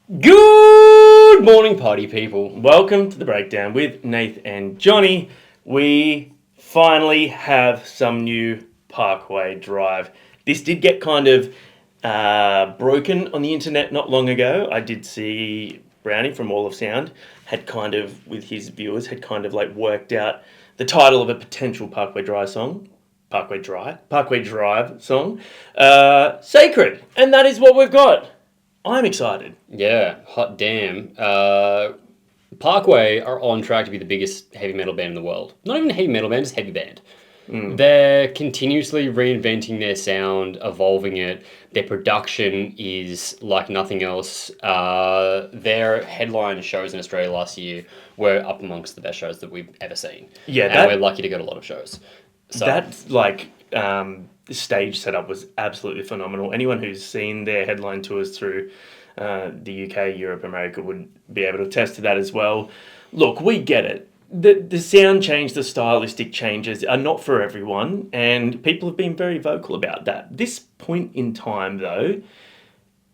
Good morning, party people. Welcome to the breakdown with Nath and Johnny. We finally have some new Parkway Drive. This did get kind of broken on the internet not long ago. I did see Brownie from Wall of Sound had kind of, with his viewers, had kind of like worked out the title of a potential Parkway Drive song. Parkway Drive song. Sacred. And that is what we've got. I'm excited. Yeah, hot damn. Parkway are on track to be the biggest heavy metal band in the world. Not even a heavy metal band, just heavy band. They're continuously reinventing their sound, evolving it. Their production is like nothing else. Their headline shows in Australia last year were up amongst the best shows that we've ever seen. Yeah, and we're lucky to go to a lot of shows. So That, stage setup was absolutely phenomenal. Anyone who's seen their headline tours through the UK, Europe, America would be able to attest to that as well. Look, we get it. The sound change, the stylistic changes are not for everyone, and people have been very vocal about that. This point in time, though,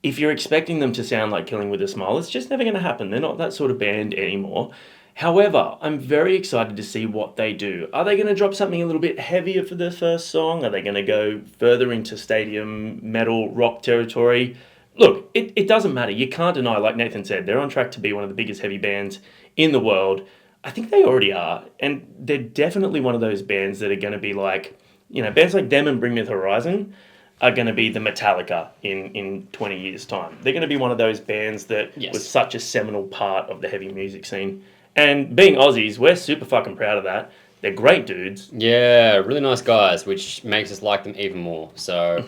if you're expecting them to sound like Killing with a Smile, it's just never going to happen. They're not that sort of band anymore. However, I'm very excited to see what they do. Are they going to drop something a little bit heavier for the first song? Are they going to go further into stadium metal rock territory? Look, it doesn't matter. You can't deny, like Nathan said, they're on track to be one of the biggest heavy bands in the world. I think they already are. And they're definitely one of those bands that are going to be like, bands like them and Bring Me the Horizon are going to be the Metallica in 20 years' time. They're going to be one of those bands that was such a seminal part of the heavy music scene. And being Aussies, we're super fucking proud of that. They're great dudes. yeah, really nice guys, which makes us like them even more. So,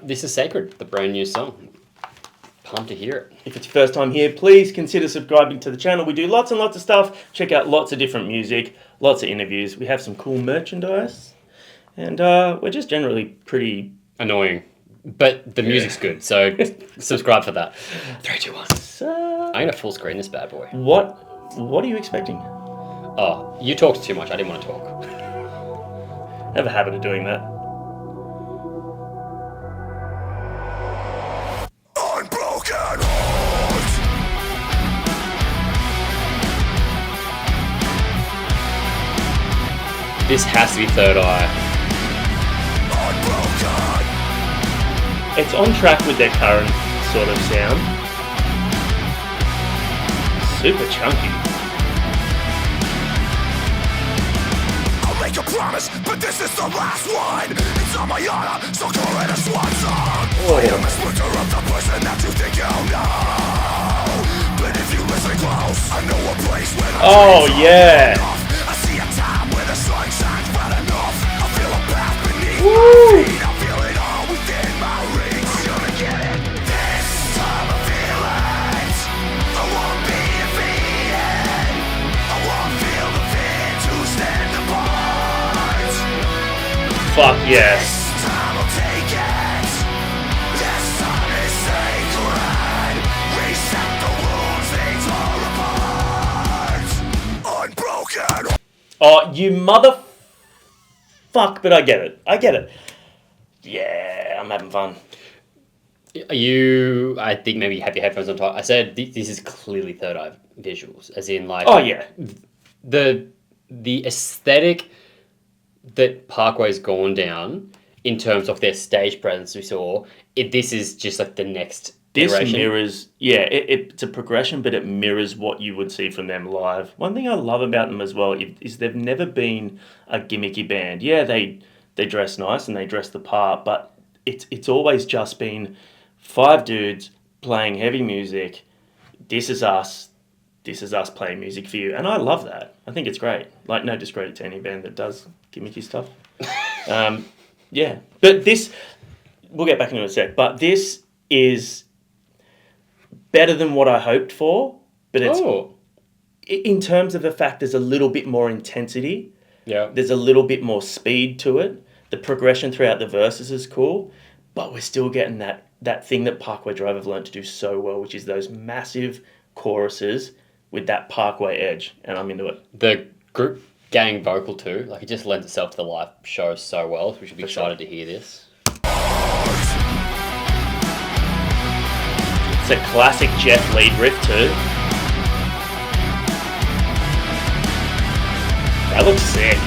this is Sacred, the brand new song. Pumped to hear it. If it's your first time here, please consider subscribing to the channel. We do lots and lots of stuff. Check out lots of different music, lots of interviews. We have some cool merchandise. And we're just generally pretty Annoying. But the music's good, so subscribe for that. 3, 2, 1. I'm going to full screen this bad boy. What are you expecting? Oh, you talked too much. I didn't want to talk. I have a habit of doing that. Unbroken heart. This has to be Third Eye. Unbroken. It's on track with their current sort of sound. Super chunky. I'll make a promise, but this is the last one. It's on my honor, so call it a swan song. I am a splinter of the person that you think you know. But if you listen close, I know a place where the yeah. I see a time where the sun shines bright enough. I feel a path beneath Woo. my feet. I feel it all within my reach. I'm gonna get it. This time I feel it. I won't be defeated. I won't feel the fear to stand apart. Fuck yes. This time I'll take it. This time is sacred. Reset the wounds they tore apart. Unbroken. Oh, you fuck, but I get it. Yeah, I'm having fun. I think maybe you have your headphones on top. I said this is clearly Third Eye visuals, as in like... Oh, yeah. The aesthetic that Parkway's gone down in terms of their stage presence we saw, this is just like the next This iteration. mirrors, it's a progression, but it mirrors what you would see from them live. One thing I love about them as well is they've never been a gimmicky band. Yeah, they dress nice and they dress the part, but it's always just been 5 dudes playing heavy music. This is us playing music for you. And I love that. I think it's great. Like, no discredit to any band that does gimmicky stuff. Yeah. But this, we'll get back into it in a sec, but this is better than what I hoped for, but it's in terms of the fact there's a little bit more intensity. Yeah. There's a little bit more speed to it. The progression throughout the verses is cool, but we're still getting that thing that Parkway Drive have learned to do so well, which is those massive choruses with that Parkway edge, and I'm into it. The group gang vocal too, like it just lends itself to the live show so well, so we should be excited to hear this. It's a classic Jeff lead riff too. That looks sick.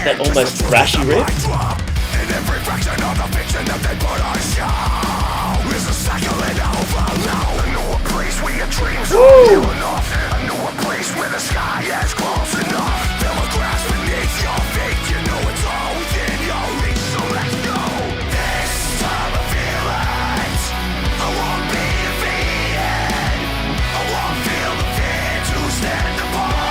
That almost thrashy riff. In every fraction of the fiction that they put on show is a cycle and overload. I know a place where your dreams are real enough. I know a place where the sky is close enough. Feel the grass beneath your feet. You know it's all within your reach, so let's go. This time I feel it. I won't be defeated. I won't feel the fear to stand apart.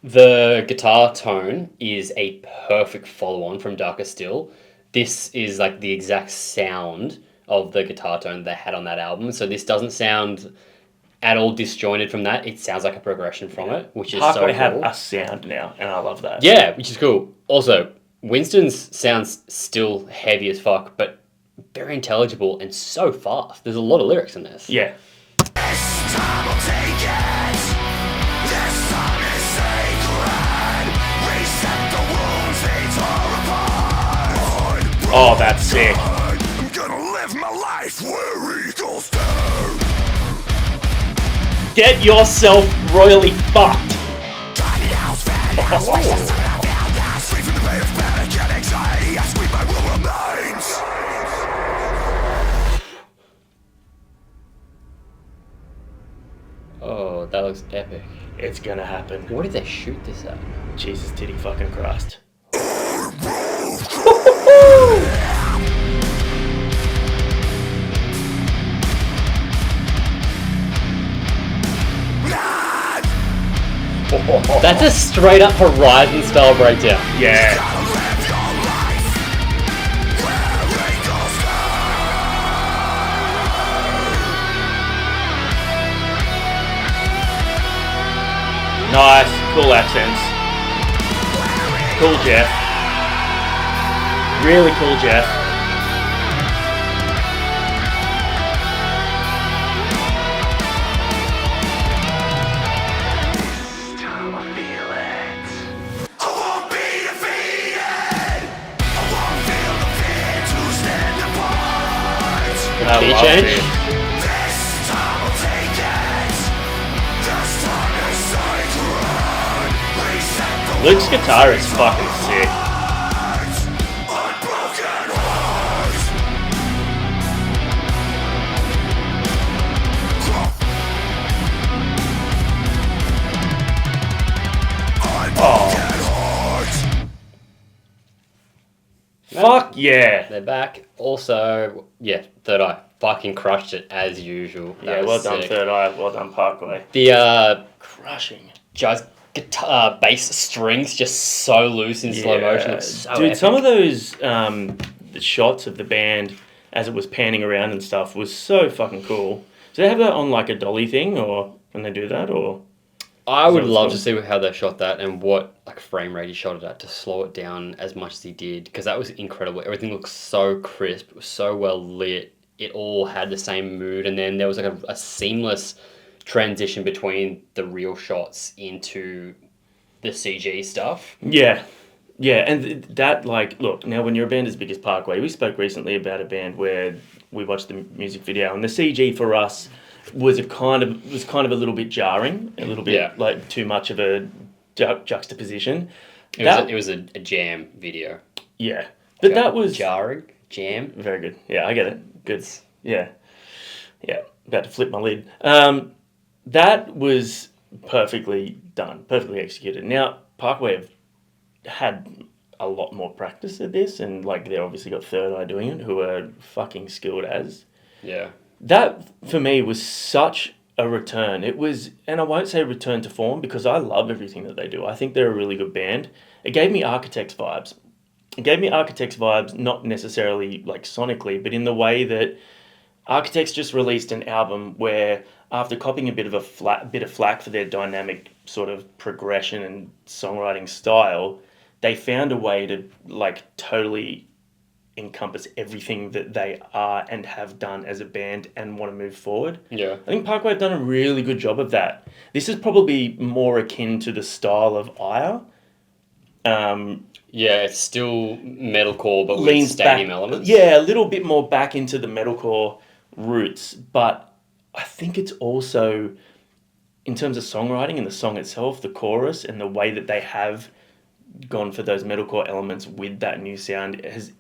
The guitar tone is a perfect follow-on from Darker Still. This is like the exact sound of the guitar tone they had on that album. So this doesn't sound at all disjointed from that. It sounds like a progression from it, which is Parkway so have cool. a sound now, and I love that. Yeah, which is cool. Also, Winston's sounds still heavy as fuck, but very intelligible and so fast. There's a lot of lyrics in this. Yeah. This time I'll take it. This time is sacred. Reset the wounds they tore apart. Oh, that's sick. I'm gonna live my life where eagles do. Get yourself royally fucked. Tiny house, fat house, voices around house. Free from the pain of panic and anxiety. I sweep my will remains. Oh, that looks epic. It's gonna happen. Where did they shoot this at? Jesus titty fucking Christ. That's a straight up Horizon style breakdown. Yeah. Gotta live your life where eagles go. Nice. Cool accents. Cool Jeff. Really cool Jeff. I won't be defeated. I won't feel the fear to stand apart. I Key love change? it. This time I'll take it. This time is sacred. Reset the Luke's guitar is fucking sick. hearts. Unbroken hearts. Unbroken hearts. Fuck yeah. They're back. Also, yeah, Third Eye fucking crushed it as usual. That Yeah, was well done sick. Third Eye, well done Parkway. The Crushing. jazz guitar bass strings just so loose in slow motion. It's so Dude, epic. some of those the shots of the band as it was panning around and stuff was so fucking cool. Do they have that on like a dolly thing, or when they do that, or? I would So it's love cool. to see how they shot that and what like frame rate he shot it at to slow it down as much as he did, because that was incredible. Everything looked so crisp, it was so well lit. It all had the same mood, and then there was like a seamless transition between the real shots into the CG stuff. Yeah, yeah, and that like, look, now when you're a band as big as Parkway, we spoke recently about a band where we watched the music video, and the CG for us was kind of a little bit jarring, a little bit Yeah. like too much of a juxtaposition. It was a jam video. Yeah, but that was jarring jam. very good. Yeah, I get it. Good. Yeah, yeah. About to flip my lid. That was perfectly done, perfectly executed. Now Parkway have had a lot more practice at this, and like they obviously got Third Eye doing it, who are fucking skilled as. Yeah. That for me was such a return. It was, and I won't say return to form because I love everything that they do. I think they're a really good band. It gave me Architects vibes. It gave me Architects vibes, not necessarily like sonically, but in the way that Architects just released an album where, after copying a bit of flack for their dynamic sort of progression and songwriting style, they found a way to like totally encompass everything that they are and have done as a band and want to move forward. Yeah. I think Parkway have done a really good job of that. This is probably more akin to the style of Ire, Yeah, it's still metalcore, but with leans stadium back, elements. yeah, a little bit more back into the metalcore roots. But I think it's also, in terms of songwriting and the song itself, the chorus and the way that they have gone for those metalcore elements with that new sound is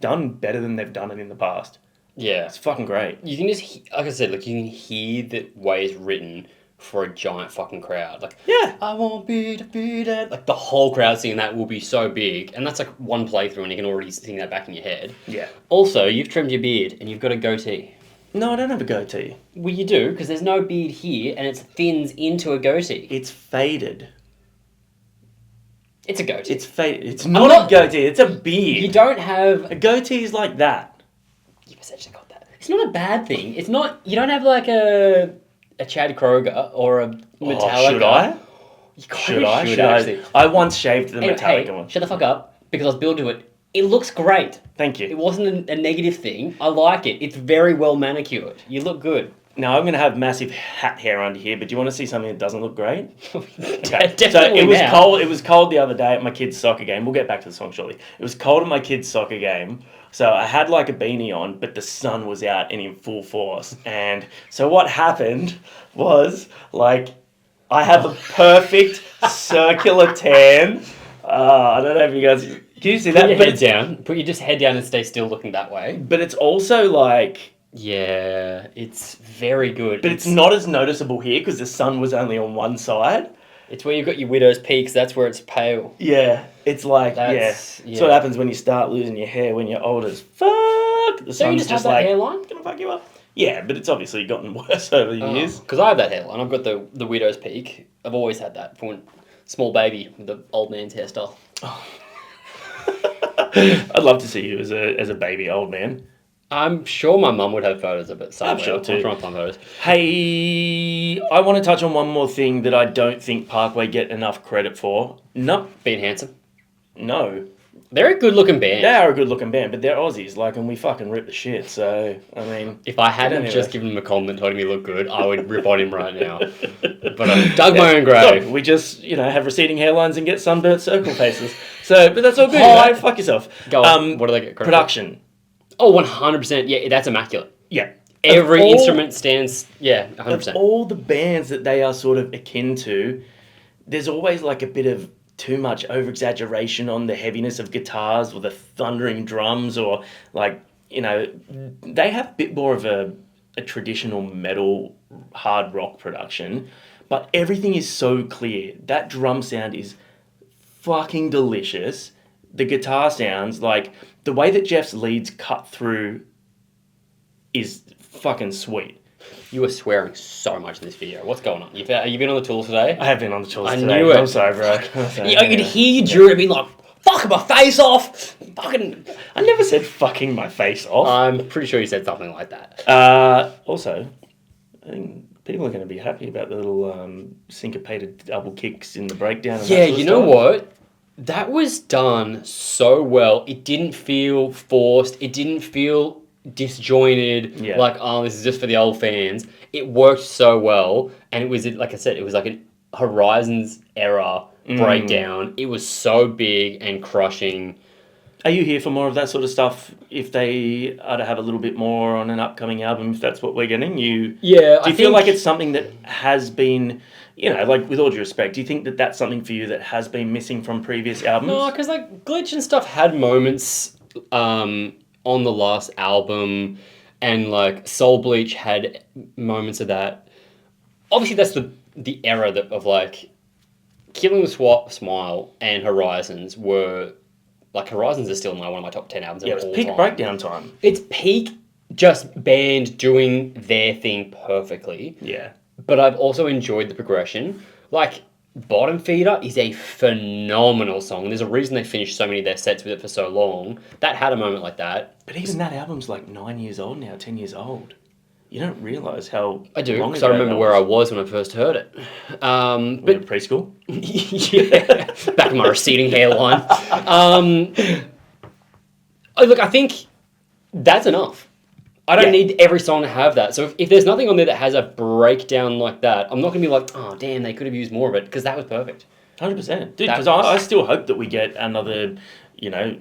done better than they've done it in the past. Yeah. It's fucking great. You can just, like I said, like you can hear the way it's written for a giant fucking crowd. Like, Yeah. I won't be defeated. Like the whole crowd singing that will be so big. And that's like one playthrough and you can already sing that back in your head. Yeah. Also, you've trimmed your beard and you've got a goatee. No, I don't have a goatee. Well, you do, because there's no beard here and it thins into a goatee. It's faded. It's a goatee. It's faded. It's not a goatee. It's a beard. You don't have... A goatee is like that. You've essentially got that. It's not a bad thing. It's not... You don't have like a Chad Kroger or a Metallica. Should I? You Should I? should Should actually. I once shaved the Metallica Hey, one. shut the fuck up, because I was building to it. It looks great. Thank It you. wasn't a negative thing. I like it. It's very well manicured. You look good. Now I'm going to have massive hat hair under here, but do you want to see something that doesn't look great? Definitely So it was now. cold. It was cold the other day at my kid's soccer game. We'll get back to the song shortly. It was cold at my kid's soccer game, so I had like a beanie on, but the sun was out and in full force. And so what happened was like I have a perfect circular tan. I don't know if you guys can you see Put that, your but head down. Put your just head down and stay still looking that way. but it's also like. Yeah, it's very good. But it's not as noticeable here because the sun was only on one side. It's where you've got your widow's peaks. That's where it's pale. Yeah, it's like, That's- That's what happens when you start losing your hair when you're old as fuck. The So you sun's just just have that like, hairline? gonna fuck you up. Yeah, but it's obviously gotten worse over the years. Because I have that hairline. I've got the widow's peak. I've always had that from small baby with the old man's hairstyle. I'd love to see you as a baby old man. I'm sure my mum would have photos of it. I'm sure too. I'm trying to find photos. Hey, I want to touch on one more thing that I don't think Parkway get enough credit for. No, Being handsome. no. They're a good looking band. They are a good looking band, but they're Aussies, like, and we fucking rip the shit, so, I mean... If I hadn't Anyway. just given him a compliment told him he looked good, I would rip on him right now. But I dug my own grave. Look, we just, have receding hairlines and get sunburnt circle faces. So, but that's all good. Hot. Fuck yourself. Go on. What do they get credit for? Production. Oh, 100%. Yeah, that's immaculate. Yeah. Every Of all- instrument stands... Yeah, Of 100%. all the bands that they are sort of akin to, there's always like a bit of too much over-exaggeration on the heaviness of guitars or the thundering drums or like, they have a bit more of a traditional metal hard rock production, but everything is so clear. That drum sound is fucking delicious. The guitar sounds, like the way that Jeff's leads cut through is fucking sweet. You were swearing so much in this video. What's going on? Have you been on the tools today? I have been on the tools I today. knew it. I'm sorry, bro. I'm sorry. I could hear you during it being like, fuck my face off! Fucking... I never said fucking my face off. I'm pretty sure you said something like that. Also, I think people are going to be happy about the little syncopated double kicks in the breakdown. And Yeah, that sort of you know stuff. what? That was done so well. It didn't feel forced. It didn't feel disjointed. Yeah. Like, oh, this is just for the old fans. It worked so well. And it was, like I said, it was like a Horizons era breakdown. It was so big and crushing. Are you here for more of that sort of stuff? If they are to have a little bit more on an upcoming album, if that's what we're getting, Yeah, do you feel like it's something that has been, like with all due respect, do you think that that's something for you that has been missing from previous albums? No, because like Glitch and stuff had moments on the last album, and like Soul Bleach had moments of that. Obviously, that's the era of like Killing the Smile and Horizons were like Horizons is still one of my top 10 albums Yeah, it of was all peak time. breakdown time. It's peak just band doing their thing perfectly. Yeah. But I've also enjoyed the progression. Like, Bottom Feeder is a phenomenal song. There's a reason they finished so many of their sets with it for so long. That had a moment like that. But even that album's like 9 years old now, 10 years old. You don't realise how I do, long because I ago remember that where I was. was when I first heard it. But But preschool? yeah, back in my receding hairline. Look, I think that's enough. I don't Yeah. need every song to have that. So if there's nothing on there that has a breakdown like that, I'm not going to be like, oh, damn, they could have used more of it, because that was perfect. 100%. Dude, because I still hope that we get another, you know,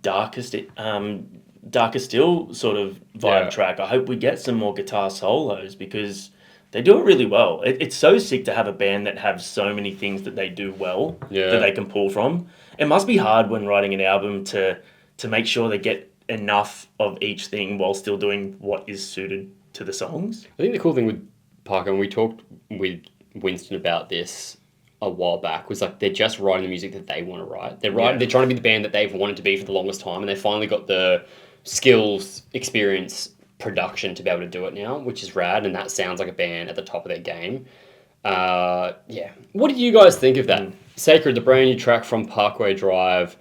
darker still sort of vibe track. I hope we get some more guitar solos because they do it really well. It's so sick to have a band that have so many things that they do well that they can pull from. It must be hard when writing an album to make sure they get enough of each thing while still doing what is suited to the songs. I think the cool thing with Parker, and we talked with Winston about this a while back, was like they're just writing the music that they want to write. They're trying to be the band that they've wanted to be for the longest time, and they finally got the skills, experience, production to be able to do it now, which is rad, and that sounds like a band at the top of their game. What did you guys think of that? Sacred, the brand new track from Parkway Drive.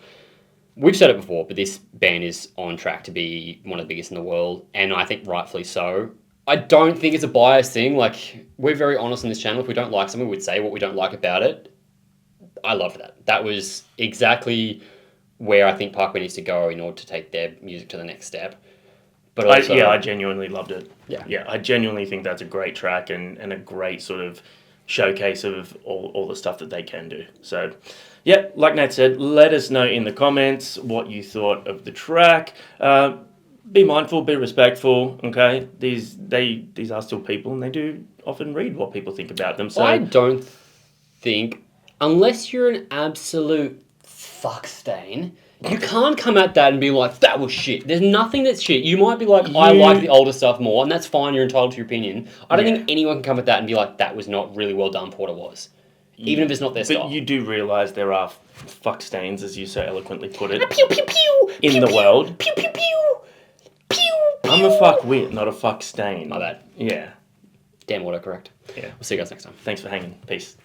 We've said it before, but this band is on track to be one of the biggest in the world, and I think rightfully so. I don't think it's a biased thing. Like, we're very honest on this channel. If we don't like something, we'd say what we don't like about it. I loved that. That was exactly where I think Parkway needs to go in order to take their music to the next step. But also, I genuinely loved it. Yeah, I genuinely think that's a great track and a great sort of showcase of all the stuff that they can do. So, yeah, like Nat said, let us know in the comments what you thought of the track. Be mindful, be respectful, okay? These are still people and they do often read what people think about them. So I don't think, unless you're an absolute fuck stain, you can't come at that and be like, that was shit. There's nothing that's shit. You might be like, I like the older stuff more, and that's fine, you're entitled to your opinion. I don't think anyone can come at that and be like, that was not really well done for what it was. Even if it's not their style. But you do realise there are fuck stains, as you so eloquently put it, pew, pew, pew, in pew, the pew, world. Pew, pew, pew. Pew, pew. I'm a fuck wit, not a fuck stain. My bad. Yeah. Damn autocorrect. Yeah. We'll see you guys next time. Thanks for hanging. Peace.